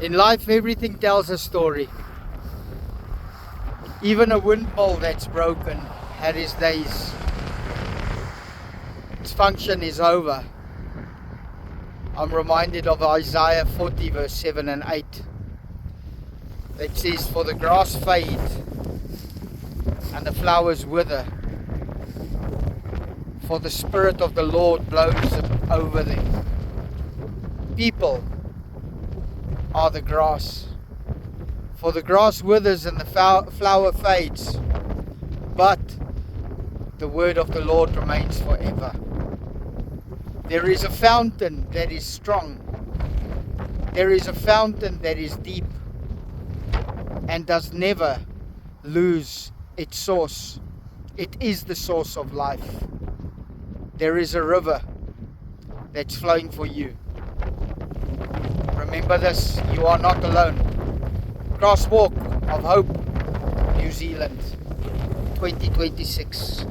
In life, everything tells a story. Even a windmill that's broken had its days. Its function is over. I'm reminded of Isaiah 40 verse 7 and 8. That says, "For the grass fades and the flowers wither, for the Spirit of the Lord blows over them." People are the grass. For the grass withers and the flower fades, but the word of the Lord remains forever. There is a fountain that is strong. There is a fountain that is deep and does never lose its source. It is the source of life. There is a river that's flowing for you. Remember this, you are not alone. Crosswalk of Hope, New Zealand, 2026.